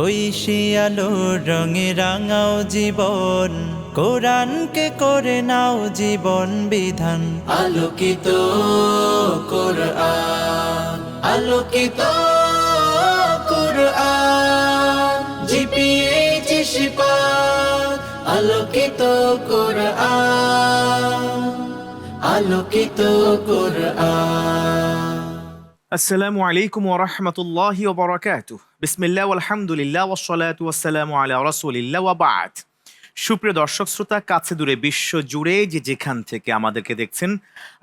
ঐশী আলোর রঙে রাঙাও জীবন, কোরআনকে করে নাও জীবন বিধান। আলোকিত কোরআন, আলোকিত কোরআন, জিপিএইচ শিপাত, আলোকিত কোরআন, আলোকিত কোরআন। আসসালামু আলাইকুম ওয়া রাহমাতুল্লাহি ওয়া বারাকাতুহু। বিসমিল্লাহ ওয়ালহামদুলিল্লাহ ওয়াসসালাতু ওয়াসসালামু আলা রাসূলিল্লাহ ওয়া বা'দ। সুপ্রিয় দর্শক শ্রোতা, কাছে দূরে বিশ্ব জুড়ে যে যেখান থেকে আমাদেরকে দেখছেন,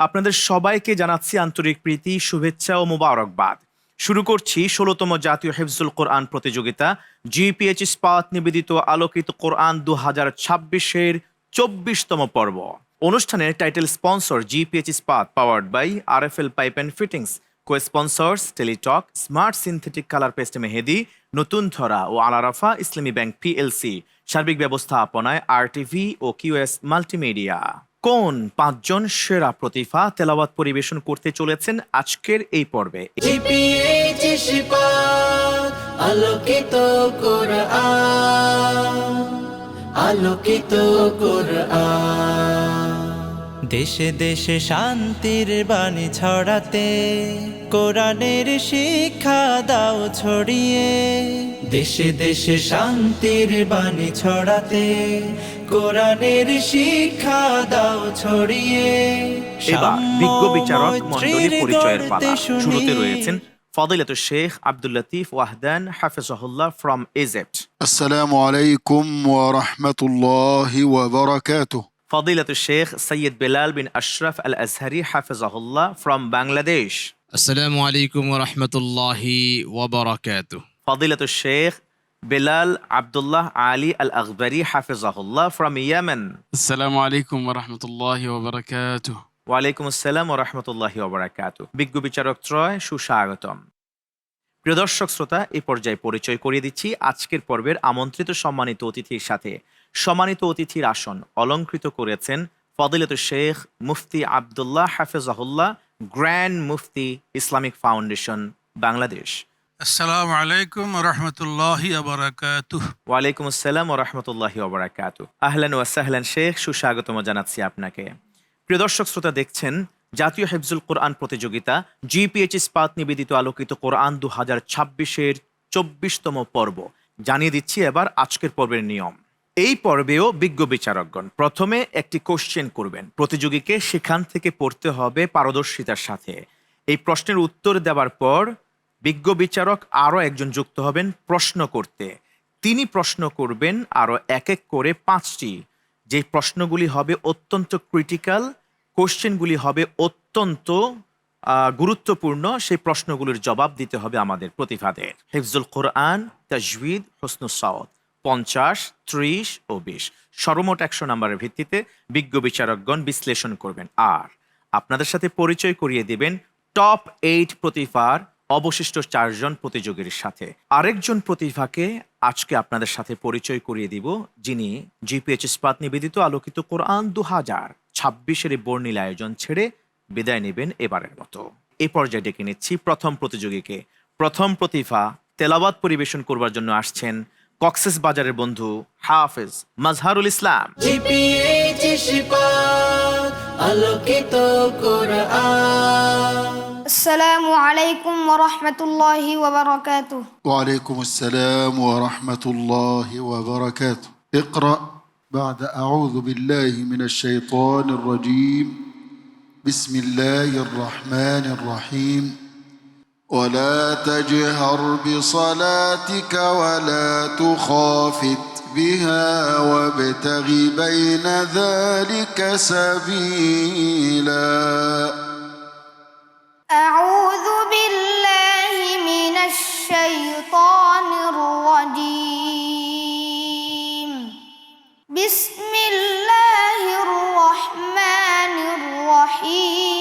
আপনাদের সবাইকে জানাচ্ছি আন্তরিক প্রীতি, শুভেচ্ছা ও মোবারকবাদ। শুরু করছি ১৬তম জাতীয় হিফজুল কোরআন প্রতিযোগিতা জিপিএইচ ইস্পাত নিবেদিত আলোকিত কোরআন ২০২৬-এর ২৪তম পর্ব। অনুষ্ঠানের title sponsor GPH Ispat, powered by RFL pipe and fittings, cosponsors Teletalk, smart synthetic colour paste Mehedi, নতুন ধরা ও আলারাফা ইসলামী ব্যাংক পিএলসি। সার্বিক ব্যবস্থাপনায় আরটিভি ও কিউএস মাল্টিমিডিয়া। কোন পাঁচজন সেরা প্রতিভা তেলাওয়াত পরিবেশন করতে চলেছেন আজকের এই পর্বে? জিপিএইচ শিপাত, আলোকিত কোরআন, আলোকিত কোরআন। দেশে দেশে শান্তির বাণী ছড়াতে কোরআনের শিক্ষা দাও ছড়িয়ে। দেশে দেশে শান্তির বাণী ছড়াতে কোরআনের শিক্ষা দাও ছড়িয়ে। এবার বিজ্ঞ বিচারক মণ্ডলী পরিচয়ের পালা। শুরুতে রয়েছেন ফাদিলাতুশ শেখ আব্দুল লতিফ ওয়াহদান হাফিজাহুল্লাহ ফ্রম ইজিপ্ট। السلام عليكم ورحمة الله وبركاته. ফাদিলাতুশ শেখ সৈয়দ বেলাল বিন আশরাফ আল আজহারি হাফিজাহুল্লাহ ফ্রম বাংলাদেশ। আসসালামু আলাইকুম ওয়া রাহমাতুল্লাহি ওয়া বারাকাতুহু। ফাদিলাতুশ Sheikh Belal Abdullah Ali Al Akbari হাফিজাহুল্লাহ ফ্রম ইয়েমেন। আসসালামু আলাইকুম ওয়া রাহমাতুল্লাহি ওয়া বারাকাতুহু। ওয়ালাইকুম আসসালাম ওয়া রাহমাতুল্লাহি ওয়া বারাকাতুহু। বিজ্ঞ বিচারক ত্রয়, সুস্বাগতম। প্রিয় দর্শক শ্রোতা, এই পর্যায়ে পরিচয় করিয়ে দিচ্ছি আজকের পর্বের আমন্ত্রিত সম্মানিত অতিথির সাথে। সম্মানিত অতিথির আসন অলংকৃত করেছেন ফাদিলাতুশ শেখ মুফতি আব্দুল্লাহ হাফিজাহুল্লাহ, গ্র্যান্ড মুফতি ইসলামিক ফাউন্ডেশন বাংলাদেশ। আসসালামু আলাইকুম ওয়া রাহমাতুল্লাহি ওয়া বারাকাতুহু। ওয়ালাইকুম আসসালাম ওয়া রাহমাতুল্লাহি ওয়া বারাকাতুহু। আহলান ওয়া সাহলান শেখ, সুস্বাগতম জানাচ্ছি আপনাকে। প্রিয় দর্শক শ্রোতা, দেখছেন জাতীয় হিফজুল কোরআন প্রতিযোগিতা জিপিএইচ ইস্পাত নিবেদিত আলোকিত কোরআন ২০২৬-এর ২৪তম পর্ব। জানিয়ে দিচ্ছি এবার আজকের পর্বের নিয়ম। এই পর্বেও বিজ্ঞ বিচারকগণ প্রথমে একটি কোশ্চেন করবেন, প্রতিযোগীকে সেখান থেকে পড়তে হবে পারদর্শিতার সাথে। এই প্রশ্নের উত্তর দেওয়ার পর বিজ্ঞ বিচারক আরও একজন যুক্ত হবেন প্রশ্ন করতে। তিনি প্রশ্ন করবেন আরও এক এক করে ৫টি। যে প্রশ্নগুলি হবে অত্যন্ত ক্রিটিক্যাল, কোশ্চেনগুলি হবে অত্যন্ত গুরুত্বপূর্ণ, সেই প্রশ্নগুলির জবাব দিতে হবে আমাদের প্রতিভাদের। হিফজুল কোরআন, তাজউইদ, হুসনুস সাওত ৫০, ৩০ ও ২০ সর্বমোট ১০০ নম্বরের ভিত্তিতে বিজ্ঞ বিচারকগণ বিশ্লেষণ করবেন। আর আপনাদের সাথে পরিচয় করিয়ে দিবেন টপ ৮ প্রতিভার অবশিষ্ট ৪ জন প্রতিযোগীর সাথে। আরেকজন প্রতিভাকে আজকে আপনাদের সাথে পরিচয় করিয়ে দিব, যিনি জিপিএইচ ইস্পাত নিবেদিত আলোকিত কোরআন ২০২৬-এর বর্ণিল আয়োজন ছেড়ে বিদায় নেবেন এবারের মতো। এই পর্যায়ে ডেকে নিচ্ছি প্রথম প্রতিযোগীকে। প্রথম প্রতিভা তেলাওয়াত পরিবেশন করবার জন্য আসছেন কক্সেস বাজারের বন্ধু হাফেজ মাজহারুল ইসলাম। জিপিএইচ শিপাত, আলোকিত কোরআন। السلام عليكم ورحمة الله وبركاته. وعليكم السلام ورحمة الله وبركاته. اقرأ بعد أعوذ بالله من الشيطان الرجيم. بسم الله الرحمن الرحيم. ولا تجهر بصلاتك ولا تخافت بها وابتغ بين ذلك سبيلا. أعوذ بالله من الشيطان الرجيم. بسم الله الرحمن الرحيم.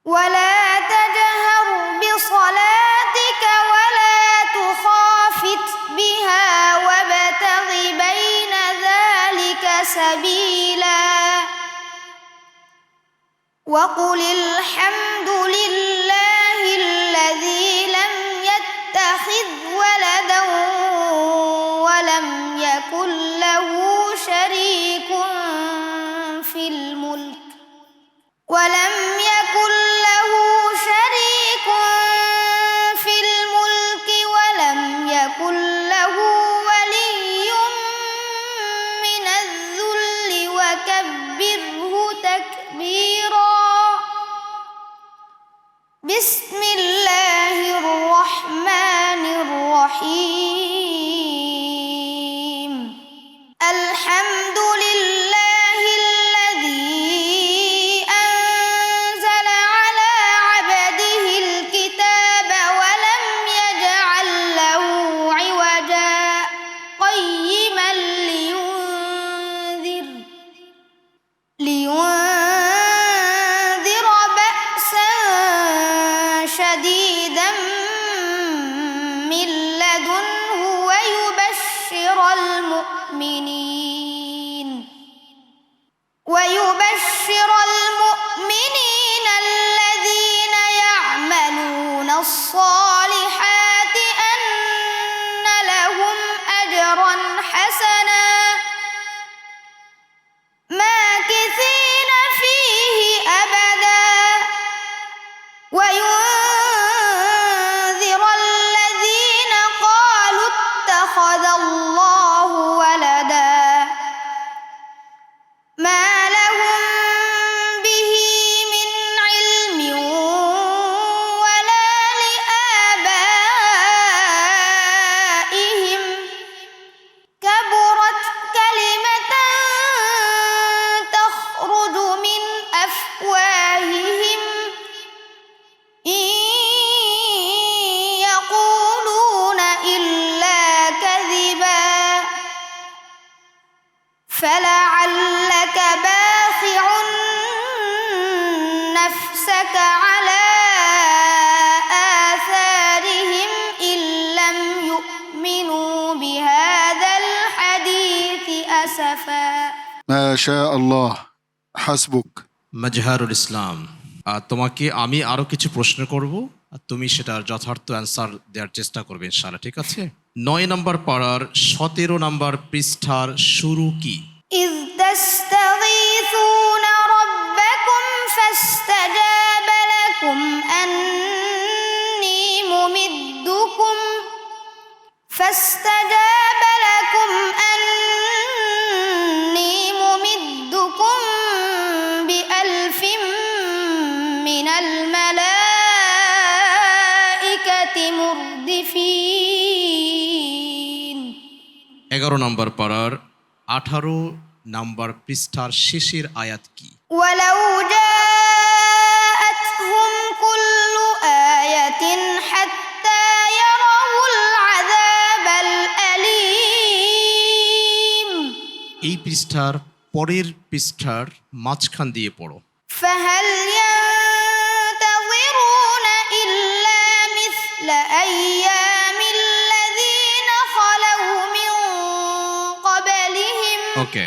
ولا تجهر بصلاتك ولا تخافت بها وابتغ بين ذلك سبيلا. وقل الحمد لله الذي لم المؤمنين الذين يعملون الصالحات أن لهم أجرا حسنا ماكثين فيه أبدا وينذر الذين قالوا اتخذ الله ولدا ما لهم به من علم ولا لآبائهم كبرت كلمة تخرج من أفواههم إن يقولون إلا كذبا فلعلك باخع نفسك على آثارهم إن لم يؤمنوا بهذا الحديث أسفا ما شاء الله حسبك মাজহারুল ইসলাম, তোমাকে আমি আরো কিছু প্রশ্ন করব আর তুমি সেটার যথার্থ অ্যান্সার দেওয়ার চেষ্টা করবে ইনশাআল্লাহ, ঠিক আছে? 9 নম্বর পারার 17 নম্বর পৃষ্ঠার শুরু কি? إذ تستغيثون ربكم فاستجاب لكم أني ممدكم بألف من الملائكة مردفين 11 নম্বর পারার 18 নম্বর পৃষ্ঠার শেষের আয়াত কি? ولو جاءتهم كل آية حتى يروا العذاب الأليم এই পৃষ্ঠার পরের পৃষ্ঠার মাঝখান দিয়ে পড়ো। فهل ينتظرون إلا مثل أيام الذين خلوا من قبلهم ওকে,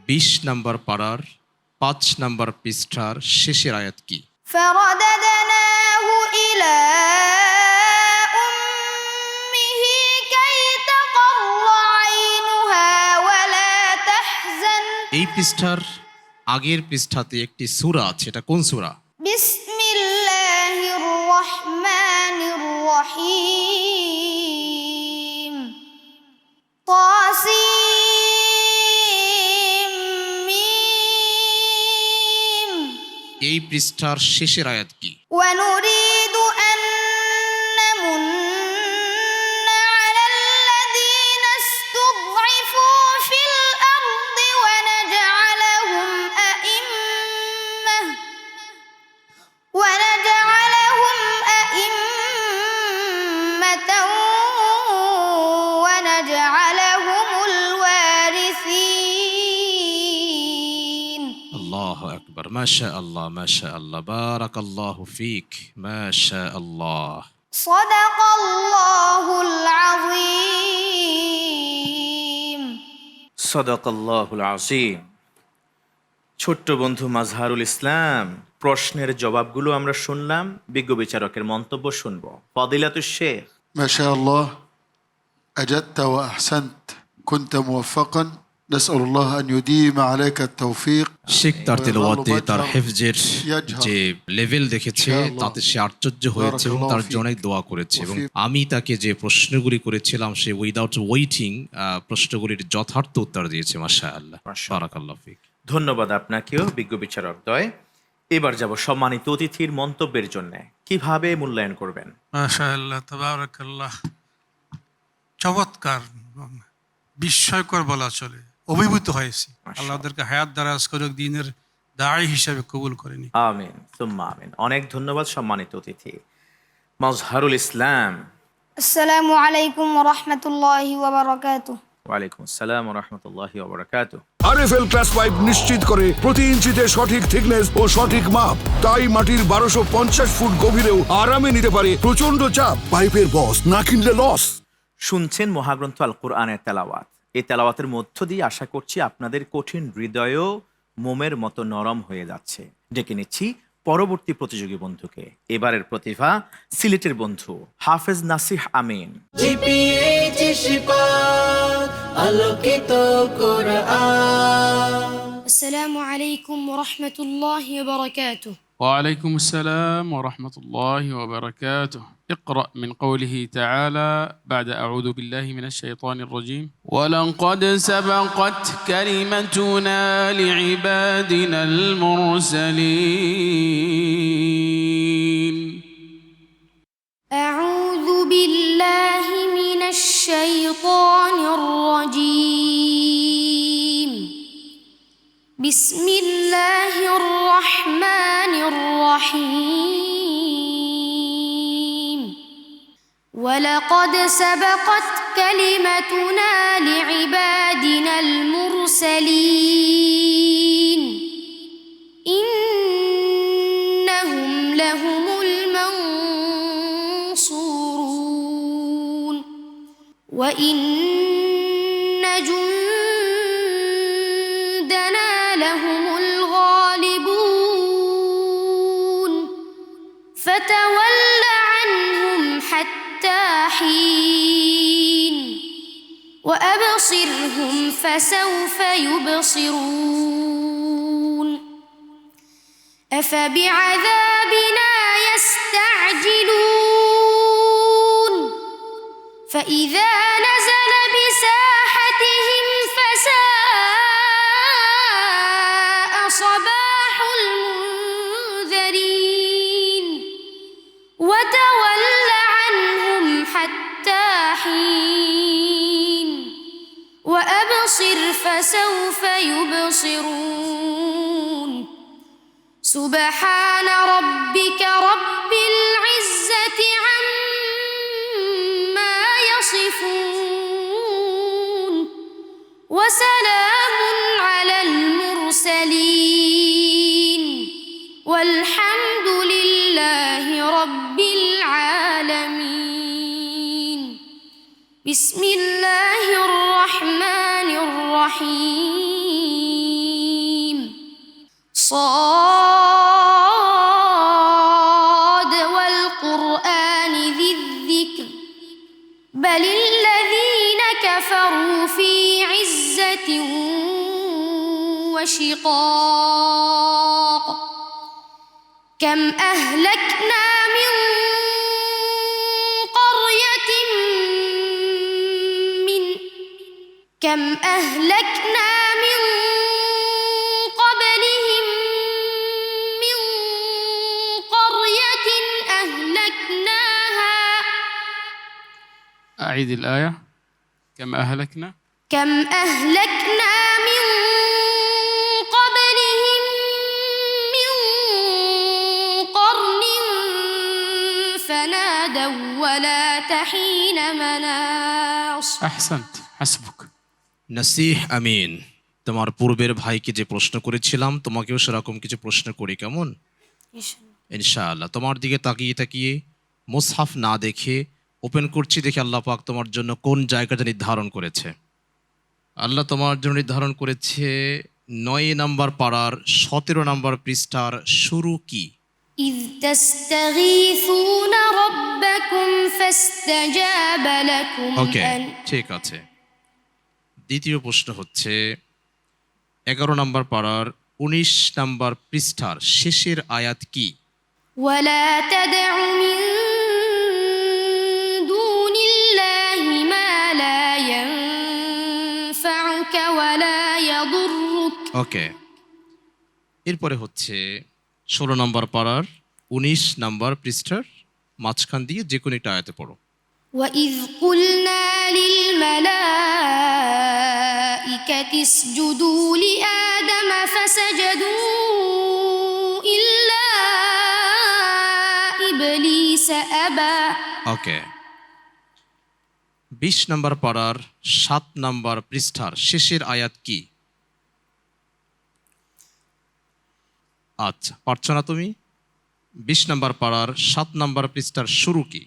20 নম্বর পারার 5 নম্বর পৃষ্ঠার শেষের আয়াত কি? فرددناه إلى أمه كي تقر عينها ولا تحزن এই পৃষ্ঠার আগের পৃষ্ঠাতে একটি সূরা আছে, এটা কোন সূরা? بسم الله الرحمن الرحيم طاسيم এই পৃষ্ঠার শেষের আয়াত কি? ونريد أن نمن على الذين استضعفوا في الأرض ونجعلهم أئمة ونجعلهم الوارثين আল্লাহু আকবার, মাশাআল্লাহ মাশাআল্লাহ, বারাকাল্লাহু ফিক, মাশাআল্লাহ। صدق الله العظيم সদাকাল্লাহুল আযীম। ছোট্ট বন্ধু মাজহারুল ইসলাম, প্রশ্নের জবাবগুলো আমরা শুনলাম, বিজ্ঞ বিচারকের মন্তব্য শুনবো। ফাদিলাতুশ শেখ। ما شاء الله أجدت وأحسنت كنت موفقا نسأل الله أن يديم عليك التوفيق শেখ তার তেলাওয়াতে তার হিফজের যে লেভেল দেখেছে তাতে সে আশ্চর্য হয়েছে এবং তার জন্য অনেক দোয়া করেছে, এবং আমি তাকে যে প্রশ্নগুলি করেছিলাম সে উইদাউট ওয়েটিং প্রশ্নগুলির যথার্থ উত্তর দিয়েছে। মাশাআল্লাহ, বারাকাল্লাহু ফিক। ধন্যবাদ আপনাকেও বিজ্ঞ বিচারক দ্বয়। এবার যাব সম্মানিত অতিথির মন্তব্যের জন্য। কিভাবে মূল্যায়ন করবেন? মাশাআল্লাহ, তাবারাকাল্লাহ, চমৎকার, বিস্ময়কর বলা চলে। অভিভূত হয়েছি। আল্লাহ ওদেরকে হায়াত দারাজ করুক, দ্বীনের দাঈ হিসেবে কবুল করেনি। আমিন সুম্মা আমিন। অনেক ধন্যবাদ সম্মানিত অতিথি মাজহারুল ইসলাম। আসসালামু আলাইকুম ওয়া রাহমাতুল্লাহি ওয়া বারাকাতুহু। ওয়ালাইকুম আসসালাম ওয়া রাহমাতুল্লাহি ওয়া বারাকাতুহু। আরএফএল ক্লাস পাইপ নিশ্চিত করে প্রতি ইঞ্চিতে সঠিক থিকনেস ও সঠিক মাপ, তাই মাটির 1250 ফুট গভীরেও আরামে নিতে পারে প্রচন্ড চাপ। পাইপের বস না কিনলে লস। শুনছেন মহাগ্রন্থ আল কোরআনের তেলাওয়াত। এই তেলাওয়াতের মধ্য দিয়ে আশা করছি আপনাদের কঠিন হৃদয়ও মোমের মতো নরম হয়ে যাচ্ছে। ডেকে নিচ্ছি পরবর্তী প্রতিযোগী বন্ধুকে। এবারের প্রতিভা সিলেটের বন্ধু হাফেজ নাসিহ আমিন। GPH ইশফাক আলোকিত কোরআন। السلام عليكم ورحمة الله وبركاته. وعليكم السلام ورحمة الله وبركاته. اقرأ من قوله تعالى بعد أعوذ بالله من الشيطان الرجيم ولقد سبقت كلمتنا لعبادنا المرسلين. أعوذ بالله من الشيطان الرجيم. بسم الله الرحمن الرحيم. ولقد سبقت كلمتنا لعبادنا المرسلين إنهم لهم المنصورون وإن جندنا لهم الغالبون فتول عنهم حتى حين وأبصرهم فسوف يبصرون أفبعذابنا يستعجلون فإذا نزل بساحتهم فساء صباح المنذرين وتول عنهم حتى حين وأبصر فسوف يبصرون سبحان ربك رب العزة عما يصفون وسلام على المرسلين والحمد لله رب العالمين. بسم الله الرحمن الرحيم. صاد والقرآن ذي الذكر بل الذين كفروا في عزة وشقاق كم أهلكنا من قرية كم أهلكنا من قبلهم من قرية أهلكناها. أعيد الآية. كم أهلكنا من قبلهم من قرن فنادوا ولا تحين مناص. أحسنت حسبك. নাসিহ আমিন, তোমার পূর্বের ভাইকে যে প্রশ্ন করেছিলাম তোমাকেও সেরকম কিছু প্রশ্ন করি, কেমন? ইনশাআল্লাহ। তোমার দিকে তাকিয়ে তাকিয়ে মুসহাফ না দেখে ওপেন করছি, দেখে আল্লাহ পাক তোমার জন্য কোন জায়গাটা নির্ধারণ করেছে। আল্লাহ তোমার জন্য নির্ধারণ করেছে ৯ নম্বর পাড়ার ১৭ নম্বর পৃষ্ঠার শুরু কি? إذ تستغيثون ربكم فاستجاب لكم ওকে, ঠিক আছে। দ্বিতীয় প্রশ্ন হচ্ছে ১১ নম্বর পাড়ার ১৯ নম্বর পৃষ্ঠার শেষের আয়াত কি? ولا تدع من دون الله ما لا ينفعك ولا يضرك. ওকে, এরপরে হচ্ছে ১৬ নম্বর পাড়ার ১৯ নম্বর পৃষ্ঠার মাঝখান দিয়ে যে কোনো একটা আয়াতে পড়ো। وإذ قلنا للملائكة اسجدوا لآدم فسجدوا إلا إبليس أبى. ওকে, ২০ নম্বর পাড়ার ৭ নম্বর পৃষ্ঠার শেষের আয়াত কি? আচ্ছা, পারছো না তুমি? ২০ নম্বর পাড়ার ৭ নম্বর পৃষ্ঠার শুরু কি?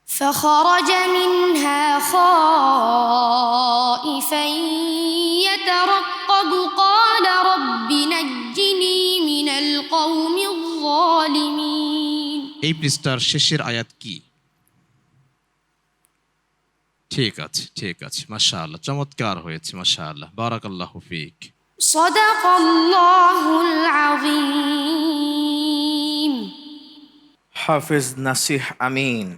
فخرج منها خائفا يترقب قال رب نجني من القوم الظالمين এই পৃষ্ঠার শেষের আয়াত কি? ঠিক আছে মাশাআল্লাহ, চমৎকার হয়েছে মাশাআল্লাহ, বারাকাল্লাহু ফিক। صدق الله العظيم হাফেজ নাসিহ আমিন।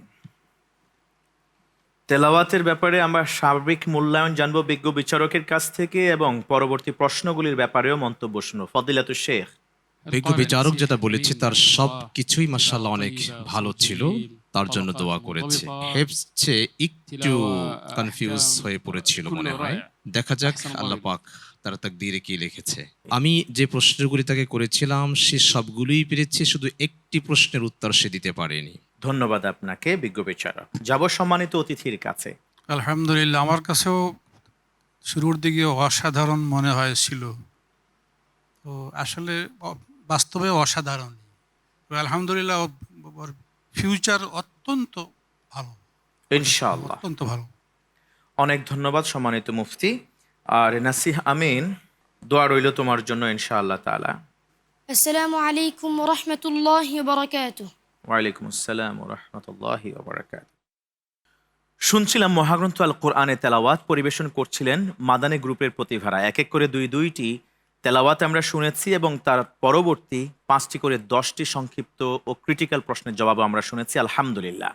তেলাওয়াতের ব্যাপারে আমরা সার্বিক মূল্যায়ন জানবো বিজ্ঞ বিচারকের কাছ থেকে এবং পরবর্তী প্রশ্নগুলির ব্যাপারেও মন্তব্য শুনবো। ফদিলাতুশ শেখ। বিজ্ঞ বিচারক যেটা বলেছে তার সব কিছুই মাশাআল্লাহ অনেক ভালো ছিল, তার জন্য দোয়া করেছে। হেফজে একটু কনফিউজ হয়ে পড়েছিল মনে হয়, দেখা যাক আল্লাহ পাক তার তাকদীরে কি লিখেছে। আমি যে প্রশ্নগুলি তাকে করেছিলাম সে সবগুলোই পেরেছে, শুধু একটি প্রশ্নের উত্তর সে দিতে পারেনি। ধন্যবাদ আপনাকে বিজ্ঞ বিচারক। যাব সম্মানিত অতিথির কাছে। আলহামদুলিল্লাহ, আমার কাছেও শুরুর দিকে অসাধারণ মনে হয়েছিল, তো আসলে বাস্তবে অসাধারণ। তো আলহামদুলিল্লাহ, ওর ফিউচার অত্যন্ত ভালো, ইনশাআল্লাহ অত্যন্ত ভালো। অনেক ধন্যবাদ সম্মানিত মুফতি। আর নাসিহ আমিন, দোয়া রইল তোমার জন্য ইনশাআল্লাহ তাআলা। السلام عليكم ورحمة الله وبركاته ওয়ালাইকুম আসসালাম ওয়া রাহমাতুল্লাহি ওয়া বারাকাতুহু। শুনছিলাম মহাগ্রন্থ আল কোরআনে তেলাওয়াত পরিবেশন করছিলেন মাদানী গ্রুপের প্রতিভারা। এক এক করে দুইটি তেলাওয়াত আমরা শুনেছি এবং তার পরবর্তী 5টি করে 10টি সংক্ষিপ্ত ও ক্রিটিক্যাল প্রশ্নের জবাবও আমরা শুনেছি। আলহামদুলিল্লাহ।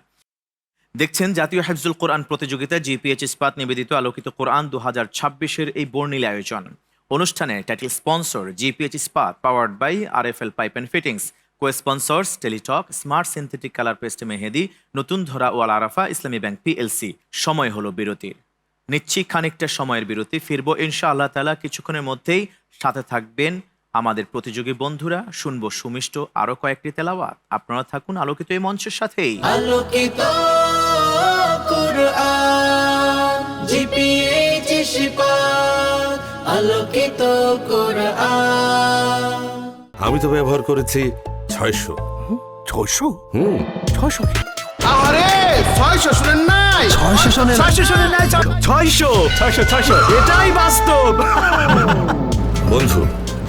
দেখছেন জাতীয় হিফজুল কোরআন প্রতিযোগিতা জিপিএইচ ইস্পাত নিবেদিত আলোকিত কোরআন 2026-এর এই বর্ণিল আয়োজন অনুষ্ঠানে title sponsor GPH Ispat, powered by RFL pipe and fittings, cosponsors Teletalk, smart synthetic colour paste Mehedi, নতুন ধরা ও আল আরাফা ইসলামী ব্যাংক পিএলসি। সময় হলো বিরতির, নিচ্ছি খানিকটা সময়ের বিরতি, ফিরবো ইনশাআল্লাহ তাআলা কিছুক্ষণের মধ্যেই। সাথে থাকবেন আমাদের প্রতিযোগী বন্ধুরা, শুনবো সুমিষ্ট আরো কয়েকটি তেলাওয়াত। আপনারা থাকুন আলোকিত এই মঞ্চের সাথেই। আলোকিত কোরআন জিপিএইচ ইস্পাত, আলোকিত কোরআন। আমি তো ব্যবহার করেছি 600। 600 600 আরে 600 শুনেন নাই, 600 শোনেন 600 শুনেন নাই, 600 এটাই বাস্তব বন্ধু।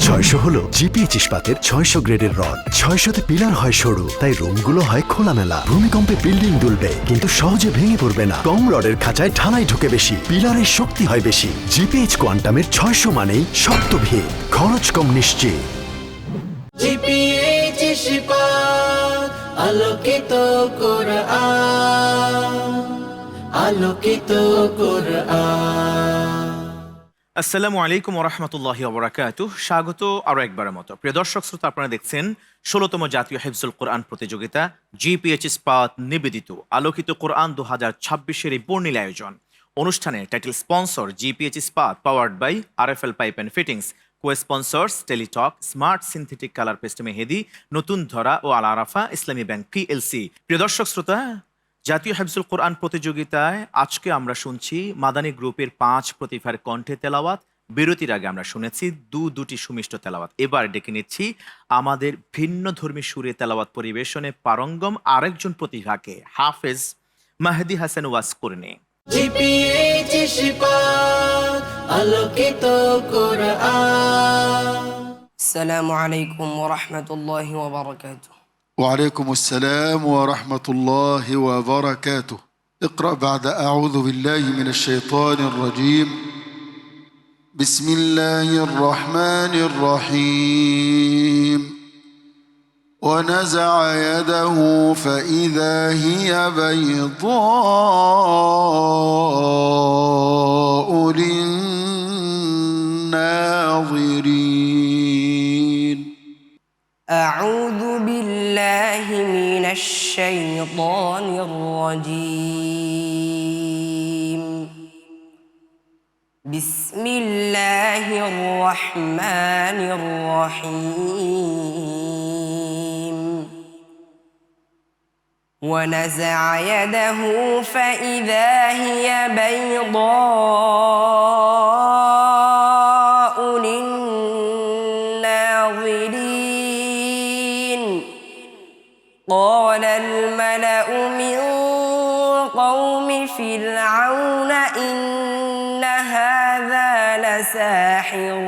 600 হলো জিপিএইচ ইস্পাতের 600 গ্রেডের রড। 600তে পিলার হয় সরু, তাই রুমগুলো হয় খোলামেলা। ভূমিকম্পে বিল্ডিং দুলবে কিন্তু সহজে ভেঙে পড়বে না। কম রডের খাঁচায় ঢালাই ঢুকে বেশি, পিলারের শক্তি হয় বেশি। জিপিএইচ কোয়ান্টামের 600 মানেই শক্ত ভিত, খরচ কম নিশ্চিত। জিপিএইচ ইস্পাত, আলোকিত কোরআন, আলোকিত কোরআন। আসসালামু আলাইকুম ওয়া রাহমাতুল্লাহি ওয়া বারাকাতুহু। স্বাগত আরো একবারের মতো। প্রিয় দর্শক শ্রোতা, আপনারা দেখছেন 16তম জাতীয় হিফজুল কোরআন প্রতিযোগিতা জিপিএইচ ইস্পাত নিবেদিত আলোকিত কোরআন 2026-এর এই বর্ণিল আয়োজন অনুষ্ঠানে title sponsor GPH Ispat, powered by RFL pipe and fittings, cosponsors Teletalk, smart synthetic colour paste Mehedi, নতুন ধরা ও আল আরাফা ইসলামী ব্যাংক পিএলসি। প্রিয় দর্শক শ্রোতা, জাতীয় হিফজুল কোরআন প্রতিযোগিতায় আজকে আমরা শুনছি মাদানী গ্রুপের 5 প্রতিভার কণ্ঠে তেলাওয়াত। বিরতির আগে আমরা শুনেছি দুটি সুমিষ্ট তেলাওয়াত। এবার ডেকে নিচ্ছি আমাদের ভিন্ন ধর্মী সুরে তেলাওয়াত পরিবেশনে পারঙ্গম আরেকজন প্রতিভাকে, হাফেজ মাহদি হাসান ওয়াজ করনে। জিপিএইচ ইস্পাত, আলোকিত কোরআন। السلام عليكم ورحمة الله وبركاته. وعليكم السلام ورحمة الله وبركاته. اقرأ بعد أعوذ بالله من الشيطان الرجيم. بسم الله الرحمن الرحيم. ونزع يده فإذا هي بيضاء للناظرين. أعوذ بالله من الشيطان الرجيم. بسم الله الرحمن الرحيم. ونزع يده فإذا هي بيضاء للناظرين. قال الملأ من قوم فرعون إن هذا لساحر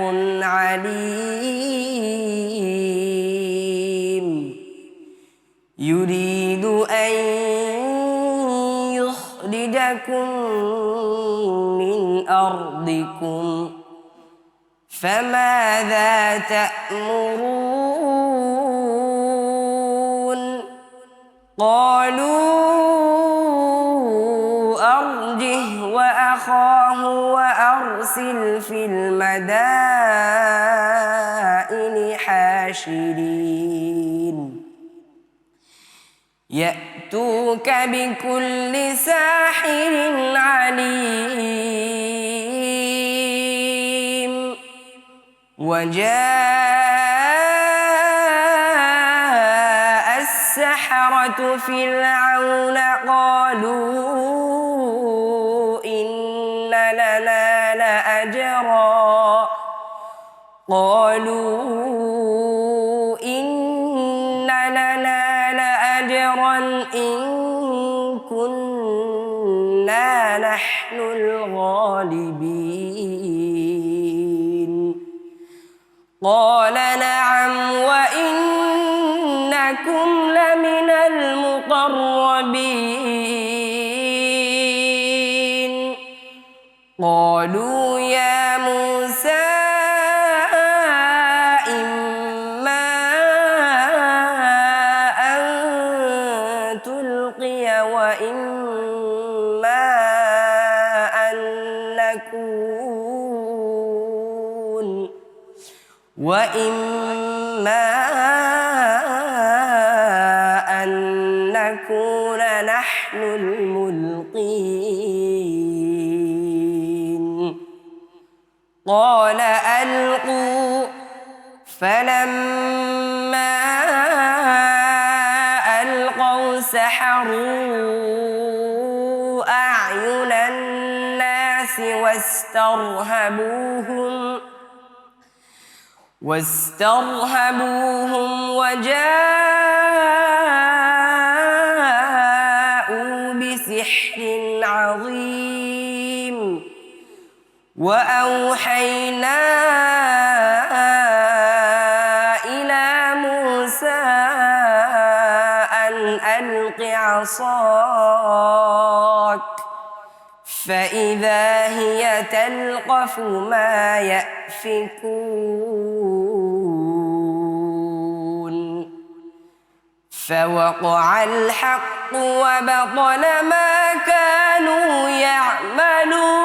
عليم يريد أن يخرجكم من أرضكم فماذا تأمرون قالوا أرجه وأخاه وأرسل في المدائن حاشرين يأتوك بكل ساحر عليم وجاء السحرة فرعون قالوا إن لنا لأجرا إن كنا نحن الغالبين قال نعم وإنكم لمن المقربين قالوا يا موسى إما أن تلقي وإما أن نكون نحن الملقين قال ألقوا فلما ألقوا سحروا أعين الناس واسترهبوهم وجاءوا بسحر عظيم وأوحينا إلى موسى أن ألق عصاك فإذا هي تلقف ما يأفكون فوقع الحق وبطل ما كانوا يعملون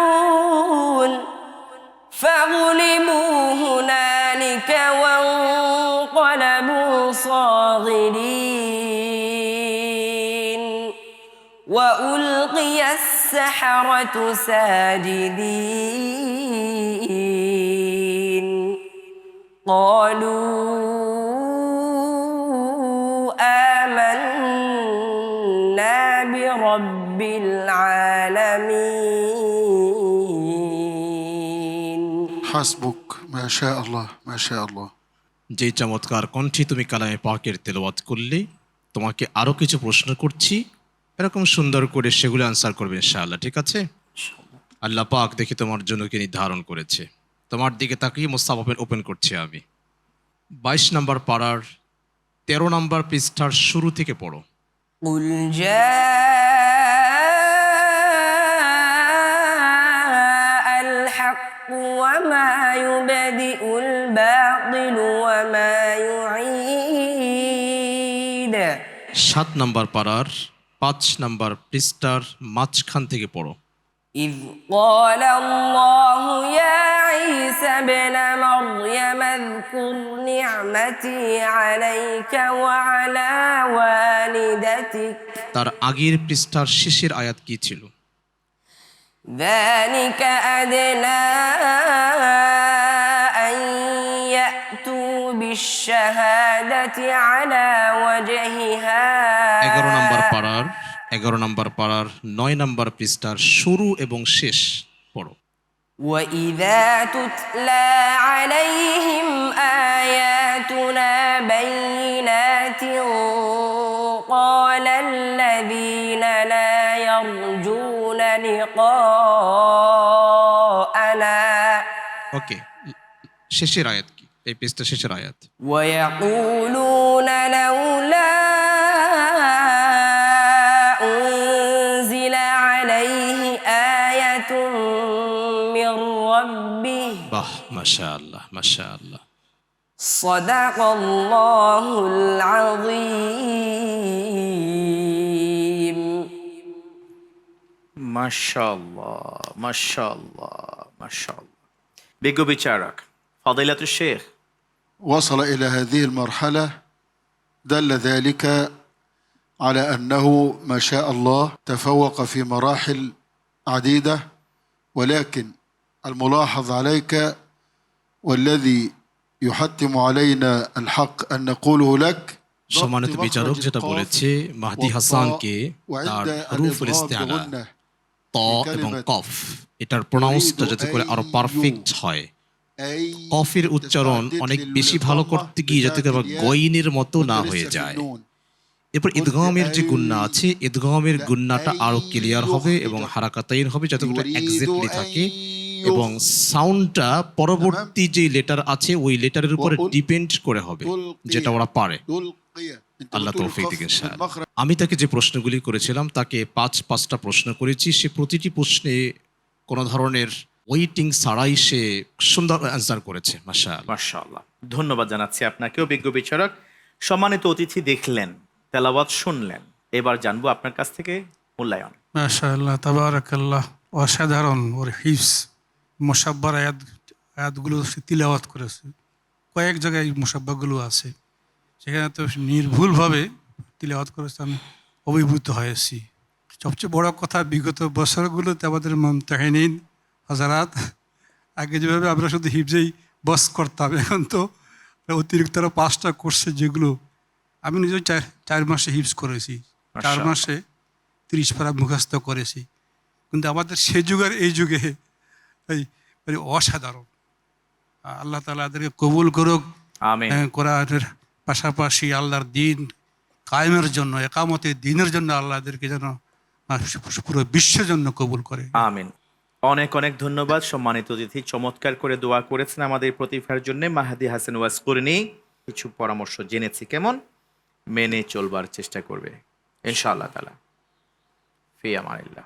فغلبوا هنالك وانقلبوا صاغرين وألقي السحرة ساجدين قالوا آمنا برب العالمين حسبك ما شاء الله ما شاء الله যে চমৎকার কণ্ঠে তুমি কালামে পাকের তেলাওয়াত করলে, তোমাকে আরো কিছু প্রশ্ন করছি, এরকম সুন্দর করে সেগুলো আনসার করবে ইনশাআল্লাহ, ঠিক আছে? আল্লাহ পাক দেখি তোমার জন্য কি নির্ধারণ করেছে। তোমার দিকে তাকিয়ে মুসাফ ওপেন করছি আমি। 22 নম্বর পারার 13 নম্বর পৃষ্ঠার শুরু থেকে পড়ো। قل جاء الحق وما يبدئ الباطل وما يعيد 7 নম্বর পারার 5 নম্বর পৃষ্ঠার মাঝখান থেকে পড়ো। إذ قال الله يا عيسى ابن مريم اذكر نعمتي عليك وعلى والدتك তার আগের পৃষ্ঠার শেষের আয়াত কি ছিল? ذلك أدنى أن يأتوا بالشهادة على وجهها 11 নম্বর পারার 9 নম্বর পৃষ্ঠার শুরু এবং শেষ পড়ো। وإذا تتلى عليهم آياتنا بينات قال الذين لا يرجون يرجون لقاءنا ওকে, শেষের আয়াত কি? এই পেজটা শেষের আয়াত। ويقولون لولا أنزل عليه آية من ربه বাহ, মাশাআল্লাহ মাশাআল্লাহ। صدق الله العظيم মাশাআল্লাহ মাশাআল্লাহ মাশাআল্লাহ। বিজ্ঞ বিচারক ফাদিলাতুশ শেখ, وصل إلى هذه المرحلة دل ذلك على أنه ما شاء الله تفوق في مراحل عديدة، ولكن الملاحظ عليك والذي يحتم علينا الحق أن نقوله لك সম্মানিত বিচারক যেটা বলেছে মাহদি হাসানকে তার হুরুফুল ইস্তিআলা ত এবং কফ এটার প্রোনাউন্সটা যাতে করে আরো পারফেক্ট হয়, কফের উচ্চারণ অনেক বেশি ভালো করতে গিয়ে যাতে করে গইনের মতো না হয়ে যায়। এরপর ইদগামের যে গুন্না আছে, ইদগামের গুন্নাটা আরো ক্লিয়ার হবে এবং হারাকাতাইন হবে যাতে করে এক্স্যাক্টলি থাকে এবং সাউন্ডটা পরবর্তী যে লেটার আছে ওই লেটারের উপরে ডিপেন্ড করে হবে, যেটা ওরা পারে। আল্লাহ তৌফিক দিক ইনশাআল্লাহ। আমি তাকে যে প্রশ্নগুলি করেছিলাম তাকে 5টা প্রশ্ন করেছি। সে প্রতিটি প্রশ্নে কোনো ধরনের ওয়েটিং ছাড়াই সে সুন্দর অ্যান্সার করেছে। মাশাআল্লাহ মাশাআল্লাহ। ধন্যবাদ জানাচ্ছি আপনাকেও বিজ্ঞ বিচারক। সম্মানিত অতিথি দেখলেন, তেলাওয়াত শুনলেন, এবার জানবো আপনার কাছ থেকে মূল্যায়ন। মাশাআল্লাহ, তাবারাকাল্লাহ, অসাধারণ। ওর হিফস মুসাব্বার আয়াতগুলো সে তিলাওয়াত করেছে। কয়েক জায়গায় মুসাব্বাগুলো আছে, সেখানে তো নির্ভুলভাবে তিলাওয়াত করেছে। আমি অভিভূত হয়েছি। সবচেয়ে বড় কথা, বিগত বছরগুলোতে আমাদের মুমতাহিনীন হাজারাত আগে যেভাবে আমরা শুধু হিফজেই বস করতাম, এখন তো অতিরিক্ত 5টা কোর্সে, যেগুলো আমি নিজেও 4 মাসে হিফজ করেছি, 4 মাসে 30 পারা মুখস্থ করেছি। কিন্তু আমাদের সে যুগের এই যুগে এই অসাধারণ। আল্লাহ তাআলা এদেরকে কবুল করুক। আমিন। কোরআনের পাশাপাশি আল্লাহর দিন কায়েমের জন্য, একামতের দিনের জন্য আল্লাহ এদেরকে যেন পুরো বিশ্বের জন্য কবুল করে। আমিন। অনেক অনেক ধন্যবাদ। সম্মানিত অতিথি চমৎকার করে দোয়া করেছেন আমাদের প্রতিভার জন্য। মাহদি হাসান ওয়াসকুরনি কিছু পরামর্শ জেনেছি, কেমন মেনে চলবার চেষ্টা করবে ইনশাআল্লাহ তাআলা। ফি আমানিল্লাহ।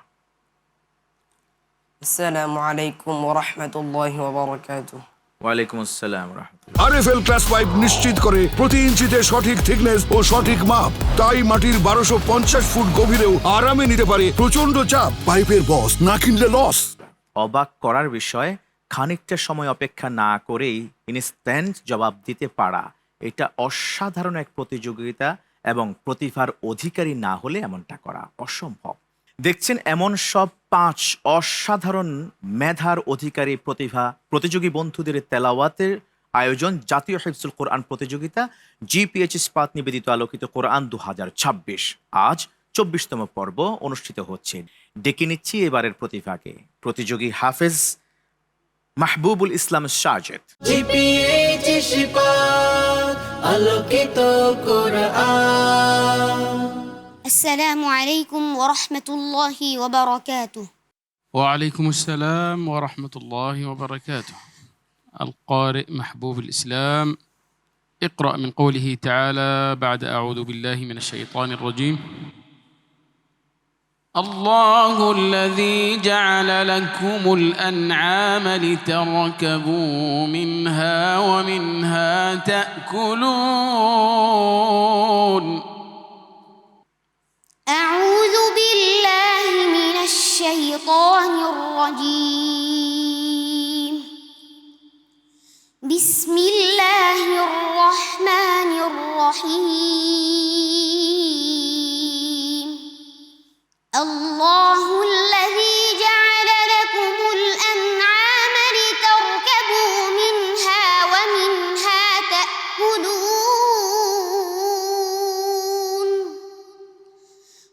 আসসালামু আলাইকুম ওয়া রাহমাতুল্লাহি ওয়া বারাকাতুহু। ওয়ালাইকুম আসসালাম ওয়া রাহমাতুল্লাহ। আরএফএল ক্লাস পাইপ নিশ্চিত করে প্রতি ইঞ্চিতে সঠিক থিকনেস ও সঠিক মাপ, তাই মাটির 1250 ফুট গভীরেও আরামে নিতে পারে প্রচন্ড চাপ। পাইপের বস না কিনলে লস। অবাক করার বিষয়, খানিকটা সময় অপেক্ষা না করেই ইনস্ট্যান্ট জবাব দিতে পারা, এটা অসাধারণ এক প্রতিযোগিতা এবং প্রতিভার অধিকারী না হলে এমনটা করা অসম্ভব। দেখছেন এমন সব 5 অসাধারণ মেধার অধিকারী প্রতিযোগী বন্ধুদের তেলাওয়াতের আয়োজন জাতীয় হিফজুল কোরআন প্রতিযোগিতা জিপিএইচ ইস্পাত নিবেদিত আলোকিত কোরআন 2026 আজ 24তম পর্ব অনুষ্ঠিত হচ্ছে। ডেকে নিচ্ছি এবারের প্রতিভাকে, প্রতিযোগী হাফেজ মাহবুবুল ইসলাম সাজেদ। জিপিএইচ ইস্পাত আলোকিত কোরআন। السلام عليكم ورحمة الله وبركاته. وعليكم السلام ورحمة الله وبركاته. القارئ محبوب الإسلام، اقرأ من قوله تعالى بعد أعوذ بالله من الشيطان الرجيم. الله الذي جعل لكم الأنعام لتركبوا منها ومنها تأكلون. أعوذ بالله من الشيطان الرجيم. بسم الله الرحمن الرحيم. الله الذي جعل لكم الأنعام لتركبوا منها ومنها تأكلون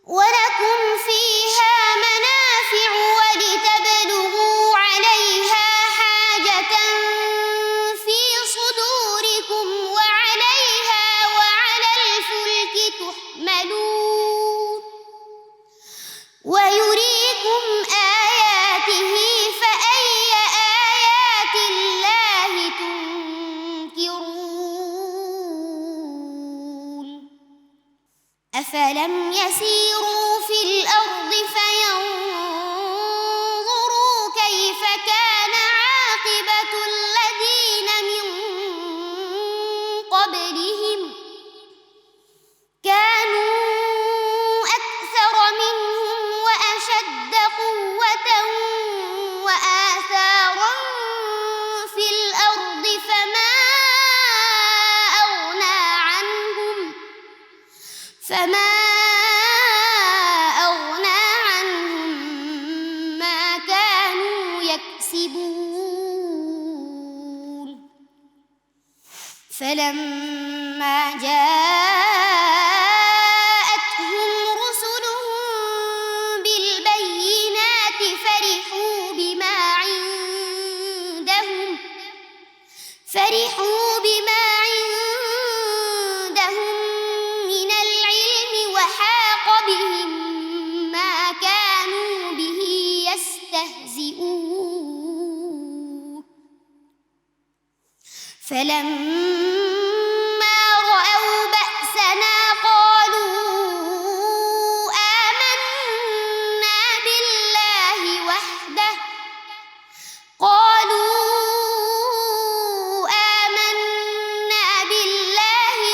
ولكم فيها منافع ولتبلغوا عليها حاجة في صدوركم وعليها وعلى الفلك تحملون ويريد يسيروا في الأرض فينظروا كيف كان عاقبة الذين من قبلهم كانوا أكثر منهم وأشد قوة وآثارا في الأرض فما أغنى عنهم ما كانوا يكسبون فلما جاءتهم رسلهم بالبينات فرحوا بما عندهم من العلم وحاق بهم ما كانوا به يستهزئون فلما رأوا بأسنا قالوا آمنا بالله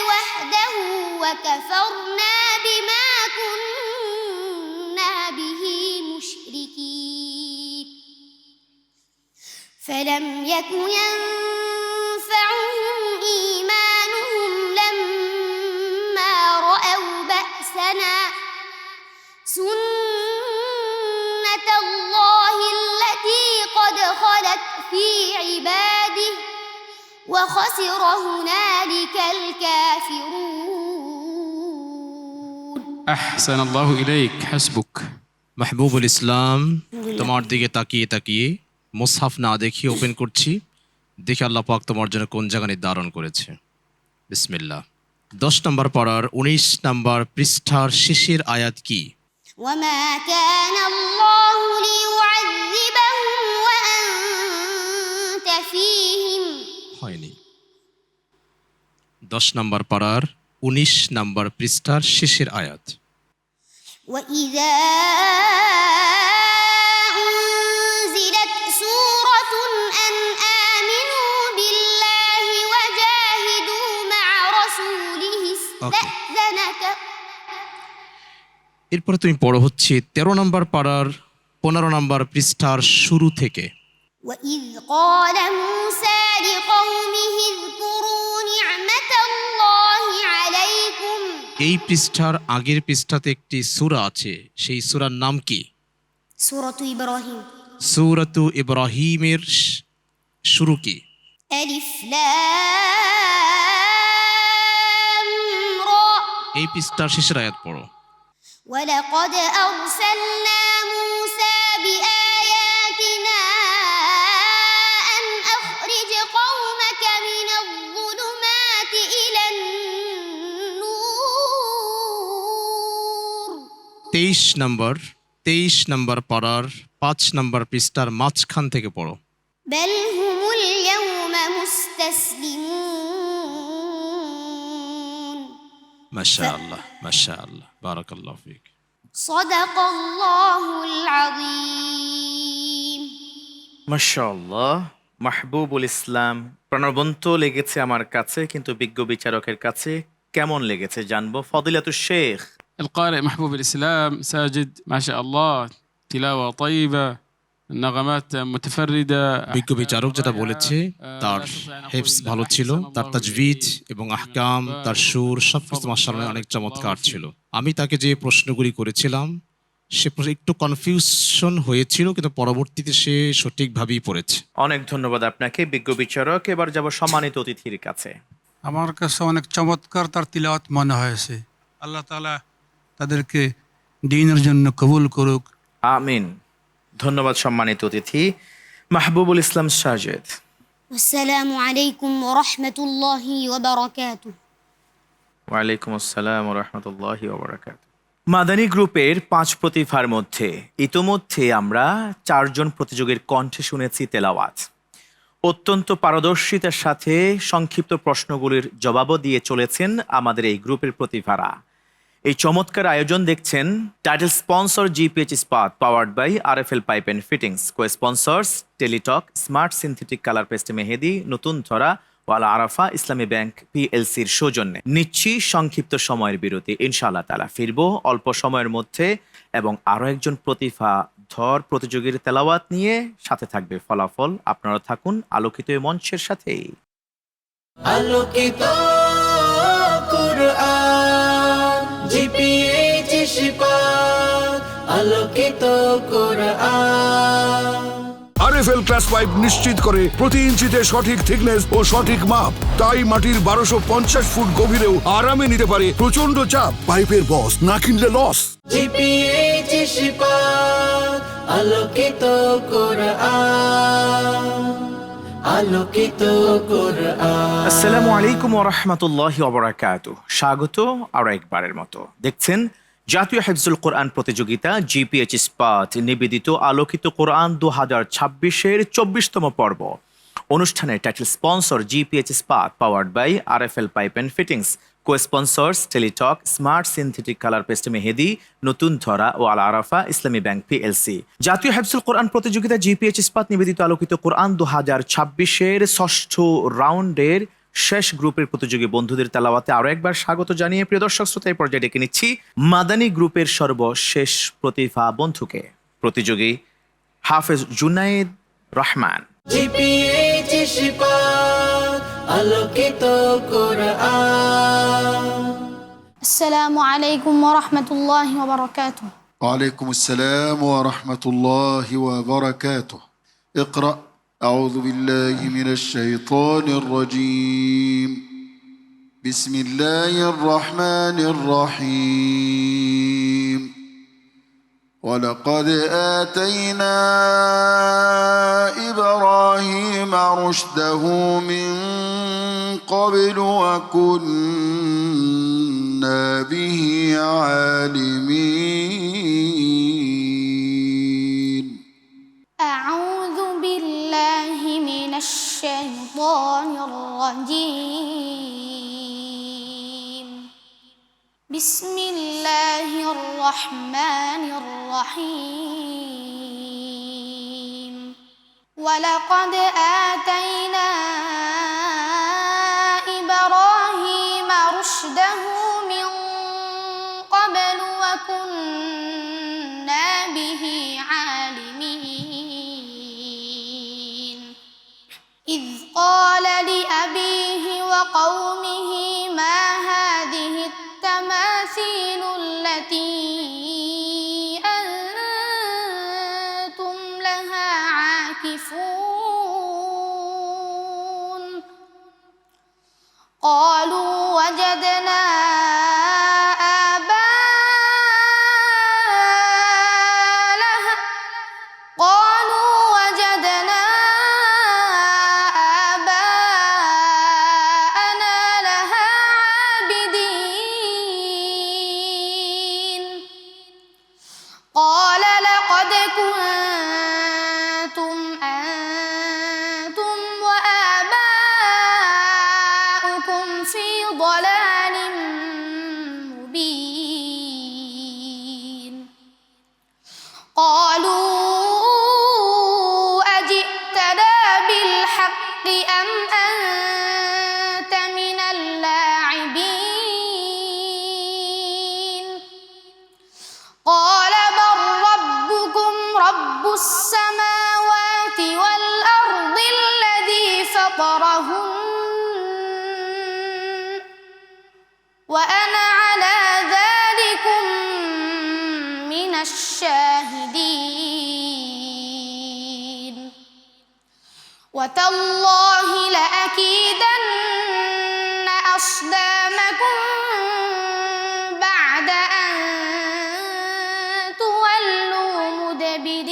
وحده وكفرنا بما كنا به مشركين فلم يك ينفعهم إيمانهم لما رأوا بأسنا سنة الله التي قد خلت في عباده وخسر هنالك الكافرون أحسن الله إليك حسبك মাহবুবুল ইসলাম, তোমার দিকে তাকিয়ে তাকিয়ে মুসহাফ না দেখিয়ে ওপেন করছি, দেখে আল্লাহ পাক তোমার জন্য কোন জায়গা নির্ধারণ করেছে। বিসমিল্লাহ। 10 নম্বর পারার 19 নম্বর পৃষ্ঠার শেষের আয়াত কি? وما كان الله ليعذبهم وأنت فيهم হয়নি। 10 নম্বর পারার 19 নম্বর পৃষ্ঠার শেষের আয়াত। وإذا أنزلت سورة أن آمنوا بالله وجاهدوا مع رسوله استأذنك এরপরে তুমি পড়ো হচ্ছে 13 নম্বর পারার 15 নম্বর পৃষ্ঠার শুরু থেকে। وإذ قال موسى لقومه اذكروا نعمة الله عليكم এই পৃষ্ঠার আগের পৃষ্ঠাতে একটি সূরা আছে, সেই সূরার নাম কি? سورة إبراهيم সূরাতু ইব্রাহিমের শুরু কি? ألف لام را এই পৃষ্ঠার শেষের আয়াত পড়ো। ولقد أرسلنا موسى بآياتنا أن أخرج قومك من الظلمات إلى النور 23 নম্বর পারার 5 নম্বর পৃষ্ঠার মাঝখান থেকে পড়ো। بل هم اليوم مستسلمون মাশাআল্লাহ মাশাআল্লাহ, বারাকাল্লাহু ফিক। صدق الله العظيم মাশাআল্লাহ। মাহবুবুল ইসলাম, প্রাণবন্ত লেগেছে আমার কাছে, কিন্তু বিজ্ঞ বিচারকের কাছে কেমন লেগেছে জানবো। ফদিলাতুশ শেখ القارئ محبوب الإسلام ساجد ما شاء الله تلاوة طيبة نغمات متفردة বিজ্ঞ বিচারক যেটা বলেছে তার হিফজ ভালো ছিল, তার তাজভিদ এবং আহকাম, তার সুর সবকিছু মাশাআল্লাহ অনেক চমৎকার ছিল। আমি তাকে যে প্রশ্নগুলি করেছিলাম সে একটু কনফিউশন হয়েছিল, কিন্তু পরবর্তীতে সে সঠিকভাবেই পড়েছে। অনেক ধন্যবাদ আপনাকে বিজ্ঞ বিচারক। এবার যাব সম্মানিত অতিথির কাছে। আমার কাছে অনেক চমৎকার তার তিলাওয়াত মনে হয়েছে। আল্লাহ তাআলা তাদেরকে দ্বীনের জন্য কবুল করুক, আমিন। ধন্যবাদ সম্মানিত অতিথি মাহবুবুল ইসলাম সাজেদ। والسلام عليكم ورحمة الله وبركاته ওয়ালাইকুম আসসালাম ওয়া রাহমাতুল্লাহি ওয়া বারাকাতুহু। মাদানী গ্রুপের 5 প্রতিভার মধ্যে ইতোমধ্যে আমরা 4 জন প্রতিযোগীর কণ্ঠে শুনেছি তেলাওয়াত। অত্যন্ত পারদর্শিতার সাথে সংক্ষিপ্ত প্রশ্নগুলির জবাবও দিয়ে চলেছেন আমাদের এই গ্রুপের প্রতিভারা। এই চমৎকার আয়োজন দেখছেন title sponsor GPH Ispat powered by RFL pipe and fittings, cosponsors Teletalk, smart synthetic colour paste Mehedi, নতুন ধরা ওয়ালা আরাফা ইসলামী ব্যাংক পিএলসির সৌজন্যে। নিচ্ছি সংক্ষিপ্ত সময়ের বিরতি, ইনশাআল্লাহ তাআলা ফিরবো অল্প সময়ের মধ্যে এবং আরো একজন প্রতিভাধর প্রতিযোগীর তেলাওয়াত নিয়ে, সাথে থাকবে ফলাফল। আপনারা থাকুন আলোকিত এই মঞ্চের সাথেই। আলোকিত কুরআন জিপিএইচ ইস্পাত, আলোকিত কুরআন। আরএফএল ক্লাস পাইপ নিশ্চিত করে প্রতি ইঞ্চিতে সঠিক থিকনেস ও সঠিক মাপ, তাই মাটির 1250 ফুট গভীরেও আরামে নিতে পারে প্রচন্ড চাপ। পাইপের বস, না কিনলে লস। জিপিএইচ ইস্পাত, আলোকিত কুরআন, আলোকিত কুরআন। আসসালামু আলাইকুম ওয়া রাহমাতুল্লাহি ওয়া বারাকাতুহু। স্বাগত আরো একবারের মতো। দেখছেন জাতীয় হিফজুল কোরআন প্রতিযোগিতা জিপিএইচ ইস্পাত নিবেদিত আলোকিত কোরআন 2026-এর 24তম পর্ব। অনুষ্ঠানের title sponsor GPH Ispat powered by RFL pipe and fittings, cosponsors Teletalk, smart synthetic colour paste Mehedi, নতুন ধরা ও আল আরাফা ইসলামী ব্যাংক পিএলসি। জাতীয় হিফজুল কোরআন প্রতিযোগিতা জিপিএইচ ইস্পাত নিবেদিত আলোকিত কোরআন 2026-এর 6ষ্ঠ রাউন্ডের শেষ গ্রুপের প্রতিযোগী বন্ধুদের তেলাওয়াতে আরো একবার স্বাগত জানিয়ে প্রিয় দর্শক শ্রোতা, এই পর্যায়ে ডেকে নিচ্ছি মাদানী গ্রুপের সর্বশেষ প্রতিভা বন্ধুকে, প্রতিযোগী হাফেজ জুনাইদ রহমান। জিপিএইচ ইস্পাত, আলোকিত কুরআন। আসসালামু আলাইকুম ওয়া রাহমাতুল্লাহি ওয়া বারাকাতুহু। وعليكم السلام ورحمة الله وبركاته. اقرأ. أعوذ بالله من الشيطان الرجيم. بسم الله الرحمن الرحيم. ولقد آتينا إبراهيم رشده من قبل وكنا به عالمين. أعوذ بالله من الشيطان الرجيم. بسم الله الرحمن الرحيم. ولقد آتينا إبراهيم رشده من قبل وكنا به عالمين. إذ قال لأبيه وقومه ما هذه التماثيل التي أنتم لها عاكفون. قالوا وجدنا قال لقد كنتم أنتم وآباؤكم في ضلال مبين. قالوا أجئتنا بالحق أم أنت من اللاعبين. قال بل ربكم رب السماوات والأرض الذي فطرهن وأنا على ذلكم من الشاهدين. وتالله لأكيدن أصنامكم بعد أن تولوا مدبرين.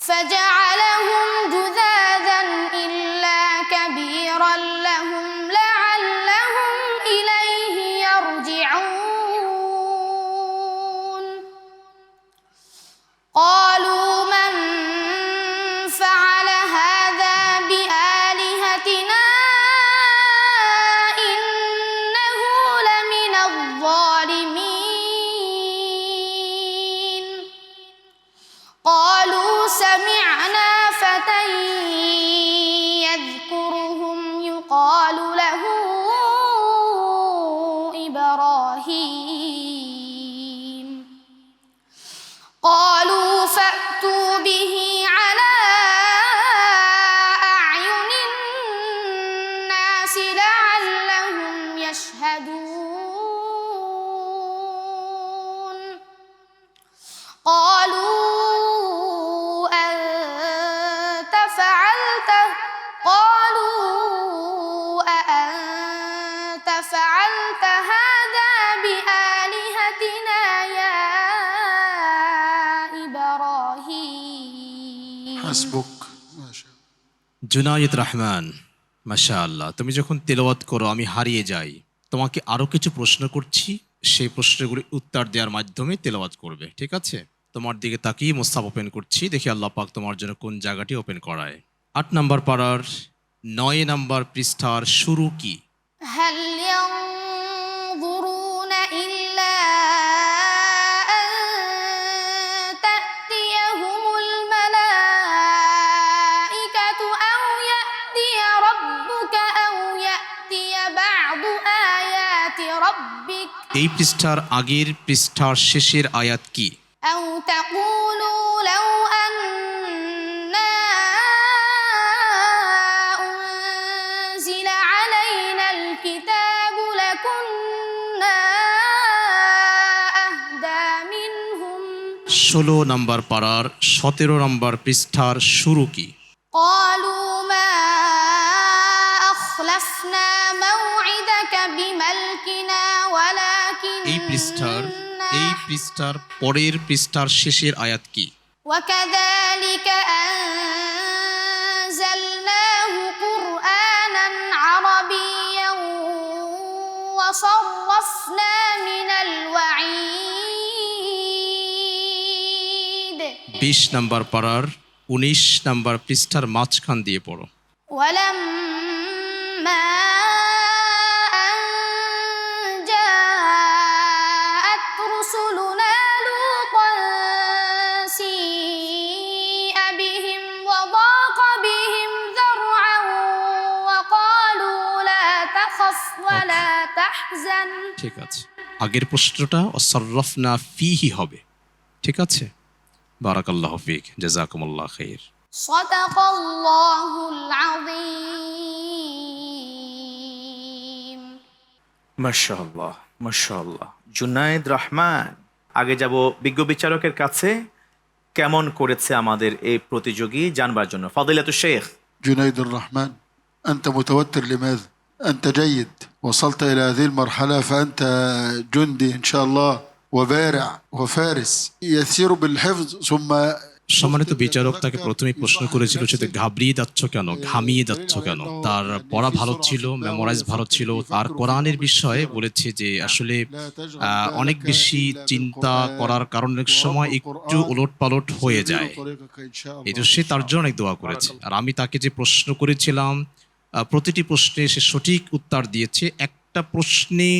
فجعلهم جذاذا إلا كبيرا لهم لعلهم إليه يرجعون. قالوا من فعل هذا بآلهتنا إنه حسبك ما شاء الله জুনায়েদ রহমান, মাশাআল্লাহ, তুমি যখন তেলাওয়াত করো আমি হারিয়ে যাই। তোমাকে আরো কিছু প্রশ্ন করছি, সেই প্রশ্নগুলি উত্তর দেওয়ার মাধ্যমে তেলাওয়াত করবে, ঠিক আছে? তোমার দিকে তাকিয়ে মুস্তাফ ওপেন করছি, দেখি আল্লাহ পাক তোমার জন্য কোন জায়গাটি ওপেন করায়। 8 নম্বর পারার 9 নম্বর পৃষ্ঠার শুরু কি? هل ينظرون إلا أن تأتيهم الملائكة أو يأتي ربك أو يأتي بعض آيات ربك এই পৃষ্ঠার আগের পৃষ্ঠার শেষের আয়াত কি? أو تقولوا لو أنا أنزل علينا الكتاب لكنا أهدى منهم 16 নম্বর পারার 17 নম্বর পৃষ্ঠার শুরু কি? قالوا ما أخلفنا موعدك بملكنا এই পৃষ্ঠার পরের পৃষ্ঠার শেষের আয়াত কি? وكذلك أنزلناه قرآنا عربيا وصرفنا من الوعيد 20 নম্বর পারার 19 নম্বর পৃষ্ঠার মাঝখান দিয়ে পড়ো। ولما أن جاءت رسلنا لوطا سيء بهم وضاق بهم ذرعا وقالوا لا تخف ولا تحزن ঠিক আছে, আগের প্রশ্নটা অসররফনা ফিহি হবে, ঠিক আছে? বারাকাল্লাহু ফিক, জাযাকুমুল্লাহ খাইর। صدق الله العظيم মাশাআল্লাহ, মাশাআল্লাহ। জুনায়েদ রহমান, আগে যাব বিজ্ঞ বিচারকের কাছে কেমন করেছে আমাদের এই প্রতিযোগী জানবার জন্য। ফাদিলাতুশ শেখ جنيد الرحمن، أنت متوتر لماذا؟ أنت جيد، وصلت إلى هذه المرحلة فأنت جندي إن شاء الله وبارع وفارس يسير بالحفظ ثم সম্মানিত বিচারক তাকে প্রথমে প্রশ্ন করেছিল যে ঘাবড়িয়ে যাচ্ছ কেন, ঘামিয়ে যাচ্ছ কেন? তার পড়া ভালো ছিল, মেমোরাইজ ভালো ছিল, আর কোরআনের বিষয়ে বলেছে যে আসলে অনেক বেশি চিন্তা করার কারণে অনেক সময় একটু ওলটপালট হয়ে যায়। এই তো সে তার জন্য অনেক দোয়া করেছে। আর আমি তাকে যে প্রশ্ন করেছিলাম প্রতিটি প্রশ্নে সে সঠিক উত্তর দিয়েছে। একটা প্রশ্নে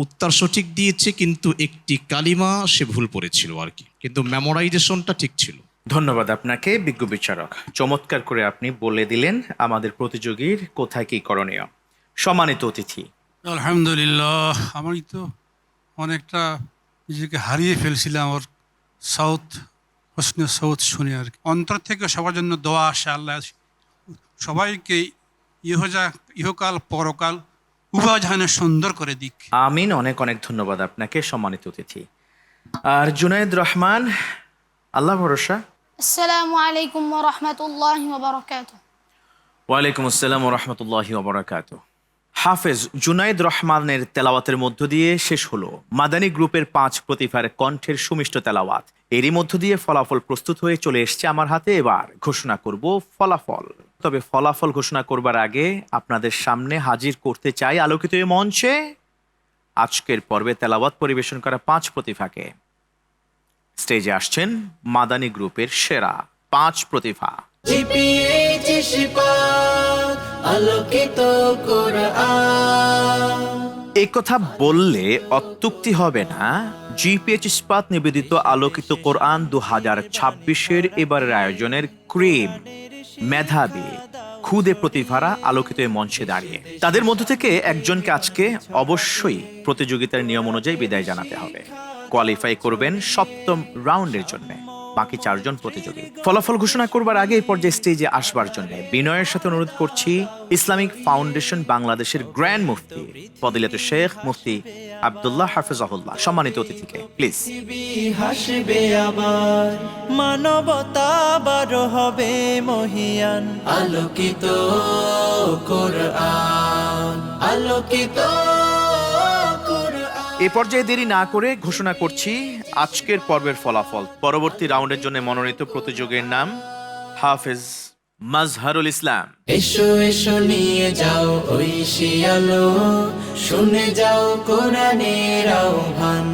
উত্তর সঠিক দিয়েছে কিন্তু একটি কালিমা সে ভুল পড়েছিল আর কি, কিন্তু মেমোরাইজেশনটা ঠিক ছিল। ধন্যবাদ আপনাকে বিজ্ঞ বিচারক, চমৎকার করে আপনি বলে দিলেন আমাদের প্রতিযোগীর কোথায় কি করণীয়। সম্মানিত অতিথি, আলহামদুলিল্লাহ, আমি তো অনেকটা নিজেকে হারিয়ে ফেলছিলাম ওর সাউথ শুনে আর কি। অন্তর থেকে সবার জন্য দোয়া আসে, আল্লাহ সবাইকে ইহকাল পরকাল উভয় জাহানে সুন্দর করে দিক। আমিন। অনেক অনেক ধন্যবাদ আপনাকে সম্মানিত অতিথি। আর জুনায়েদ রহমান, আল্লাহ ভরসা। السلام عليكم ورحمة الله وبركاته ওয়ালাইকুম আসসালাম ওয়া রাহমাতুল্লাহি ওয়া বারাকাতুহু। হাফেজ জুনায়েদ রহমানের তেলাওয়াতের মধ্য দিয়ে শেষ হলো মাদানী গ্রুপের 5 প্রতিভার কণ্ঠের সুমিষ্ট তেলাওয়াত। এরই মধ্য দিয়ে ফলাফল প্রস্তুত হয়ে চলে এসেছে আমার হাতে। এবার ঘোষণা করব ফলাফল। তবে ফলাফল ঘোষণা করবার আগে আপনাদের সামনে হাজির করতে চাই আলোকিত এই মঞ্চে আজকের পর্বে তেলাওয়াত পরিবেশন করা 5 প্রতিভাকে। স্টেজে আসছেন মাদানী গ্রুপের সেরা 5 প্রতিভা। GPH ইস্পাত আলোকিত কোরআন। এই কথা বললে অত্যুক্তি হবে না। জিপিএইচ ইস্পাত নিবেদিত আলোকিত কোরআন 2026-এর এবারের আয়োজনের ক্রিম মেধাবী খুদে প্রতিভারা আলোকিত এই মঞ্চে দাঁড়িয়ে। তাদের মধ্য থেকে একজনকে আজকে অবশ্যই প্রতিযোগিতার নিয়ম অনুযায়ী বিদায় জানাতে হবে। কোয়ালিফাই করবেন 7ম রাউন্ডের জন্য বাকি 4 জন প্রতিযোগী। ফলাফল ঘোষণা করবার আগে এই পর্যায়ে স্টেজে আসবার জন্য বিনয়ের সাথে অনুরোধ করছি ইসলামিক ফাউন্ডেশন বাংলাদেশের গ্র্যান্ড মুফতি ফদিলাতুশ শেখ মুফতি আব্দুল্লাহ হাফেজাহুল্লাহ সম্মানিত অতিথিকে প্লিজ। হাসবে আবার মানবতা বড় হবে মহিয়ান। আলোকিত কোরআন, আলোকিত এ পর্যায়ে দেরি না করে ঘোষণা করছি আজকের পর্বের ফলাফল। পরবর্তী রাউন্ডের জন্য মনোনীত প্রতিযোগীর নাম হাফেজ মাজহারুল ইসলাম। এসো এসো নিয়ে যাও ঐশী আলো, শুনে যাও কোরআনের আহ্বান।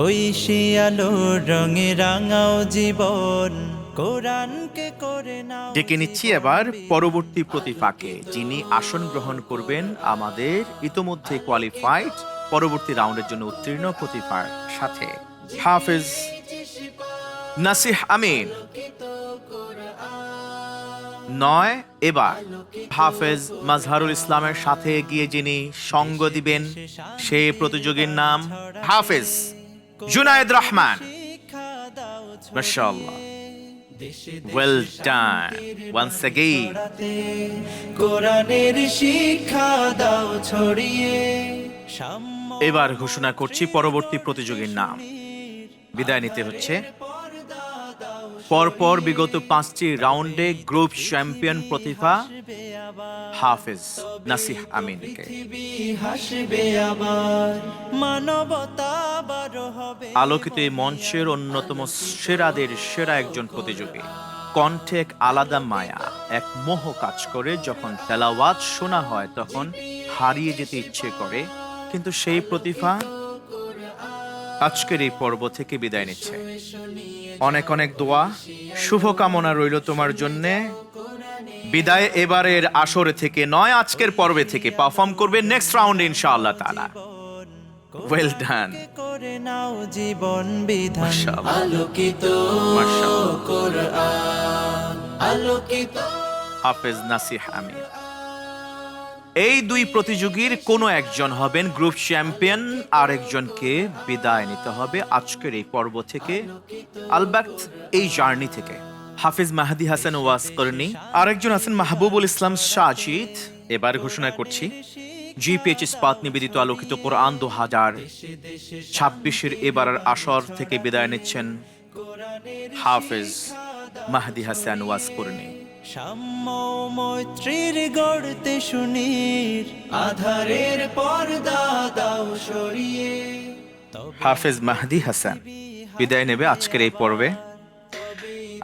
ঐশী আলোর রঙে রাঙাও জীবন, কোরআনকে করে নাও। ডেকে নিচ্ছি এবার পরবর্তী প্রতিভাকে, যিনি আসন গ্রহণ করবেন আমাদের ইতোমধ্যে কোয়ালিফাইড পরবর্তী রাউন্ডের জন্য উত্তীর্ণ প্রতিভার সাথে। হাফেজ নাসিহ আমিন। 9 এবার হাফেজ মাজহারুল ইসলামের সাথে গিয়ে যিনি সঙ্গ দিবেন সেই প্রতিযোগীর নাম হাফেজ জুনায়েদ রহমান। মাশাআল্লাহ, ওয়েল ডান ওয়ান্স এগেইন। কোরআনের শিক্ষা দাও ছড়িয়ে। এবার ঘোষণা করছি পরবর্তী প্রতিযোগীর নাম। বিদায় নিতে হচ্ছে পরপর বিগত 5টি রাউন্ডে গ্রুপ চ্যাম্পিয়ন প্রতিভা হাফেজ নাসিহ আমিনকে। হাসবে আবার মানবতা বারো হবে। আলোকিত এই মঞ্চের অন্যতম সেরাদের সেরা একজন প্রতিযোগী, কণ্ঠে এক আলাদা মায়া, এক মোহ কাজ করে। যখন তেলাওয়াত শোনা হয় তখন হারিয়ে যেতে ইচ্ছে করে, কিন্তু সেই প্রতিভা আজকের এই পর্ব থেকে বিদায় নিচ্ছে। অনেক অনেক দোয়া, শুভকামনা রইল তোমার জন্যে। বিদায় এবারের আসরে থেকে নয়, আজকের পর্বে থেকে পারফর্ম করবে নেক্সট রাউন্ডে ইনশাআল্লাহ তাআলা। Well done. করে নাও জীবন বিধান। মাশাআল্লাহ। আলোকিত মাশাআল্লাহ। কোরআন আলোকিত। হাফেজ নাসিহ আমিন। এই দুই প্রতিযোগীর কোনো একজন হবেন গ্রুপ চ্যাম্পিয়ন, আর একজনকে বিদায় নিতে হবে আজকের এই পর্ব থেকে, আলবাত এই জার্নি থেকে। হাফিজ মাহদি হাসান ওয়াসকরনি, আরেকজন আছেন মাহবুবুল ইসলাম সাজিদ। এবার ঘোষণা করছি জিপিএইচ ইস্পাত নিবেদিত আলোকিত কোরআন 2026-এর এবারের আসর থেকে বিদায় নিচ্ছেন হাফিজ মাহদি হাসান ওয়াসকরনি। সাম্য মৈত্রীর গড়তে সুনীর, আধারের পর্দা দাও সরিয়ে। হাফেজ মাহদি হাসান বিদায় নেবে আজকের এই পর্বে।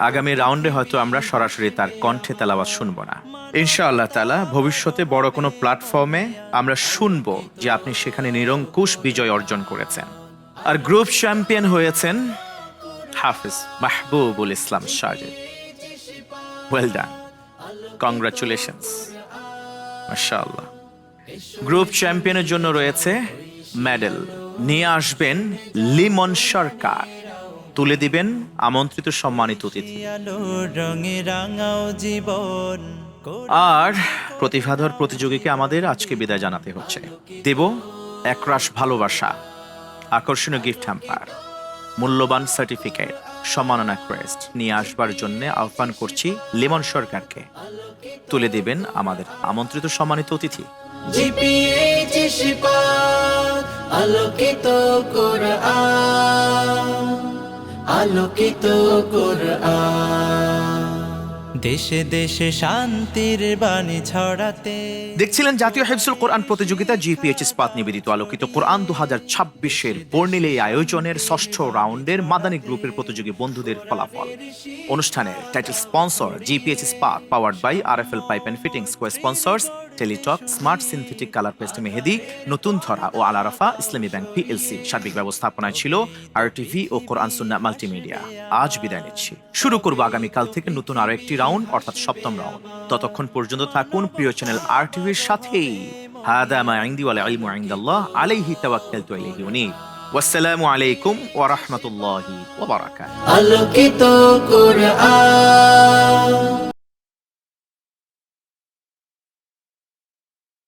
আগামী রাউন্ডে হয়তো আমরা সরাসরি তার কণ্ঠে তেলাওয়াত শুনবো না। ইনশাআল্লাহ তাআলা ভবিষ্যতে বড় কোনো প্ল্যাটফর্মে আমরা শুনবো যে আপনি সেখানে নিরঙ্কুশ বিজয় অর্জন করেছেন। আর গ্রুপ চ্যাম্পিয়ন হয়েছেন হাফেজ মাহবুবুল ইসলাম সাজিদ। ওয়েল ডান, কংগ্রাচুলেশনস, মাশাআল্লাহ। গ্রুপ চ্যাম্পিয়নের জন্য রয়েছে মেডেল। নিয়ে আসবেন লিমন সরকার, তুলে দিবেন আমন্ত্রিত সম্মানিত অতিথি। আলোর রঙে রাঙাও জীবন। আর প্রতিভাধর প্রতিযোগীকে আমাদের আজকে বিদায় জানাতে হচ্ছে। দেব একরাশ ভালোবাসা, আকর্ষণীয় গিফট হ্যাম্পার, মূল্যবান সার্টিফিকেট, সম্মাননা ক্রেস্ট নিয়ে আসবার জন্য আহ্বান করছি লিমন সরকারকে। তুলে দিবেন আমাদের আমন্ত্রিত সম্মানিত অতিথি। জিপিএইচ ইস্পাত আলোকিত কোরআন আলোকিত কোরআন। দেশে দেশে শান্তির বাণী ছড়াতে। দেখছিলেন জাতীয় হিফজুল কোরআন প্রতিযোগিতা জিপিএইচ ইস্পাত নিবেদিত আলোকিত কোরআন 2026-এর বর্ণিল এই আয়োজনের 6ষ্ঠ রাউন্ডের মাদানী গ্রুপের প্রতিযোগী বন্ধুদের ফলাফল। অনুষ্ঠানের title sponsor GPH Ispat, powered by RFL pipe and fittings, cosponsors Teletalk, smart synthetic colour paste Mehedi, নতুন ধরা ও আল আরাফা ইসলামী ব্যাংক পিএলসি। সার্বিক ব্যবস্থাপনায় ছিল আরটিভি ও কোরআন সুন্নাহ মাল্টিমিডিয়া। আজ বিদায় নিচ্ছি, শুরু করব আগামীকাল থেকে নতুন আরো একটি রাউন্ড, অর্থাৎ 7ম রাউন্ড। ততক্ষণ পর্যন্ত থাকুন প্রিয় চ্যানেল আরটিভির সাথেই। হাদা মা ইনদি ওয়াল ইলমু ইনদাল্লাহ আলাইহি তাওয়াক্কালতু আলাইহি উনীব। ওয়াসসালামু আলাইকুম ওয়া রাহমাতুল্লাহি ওয়া বারাকাতুহু। আলোকিত কোরআন।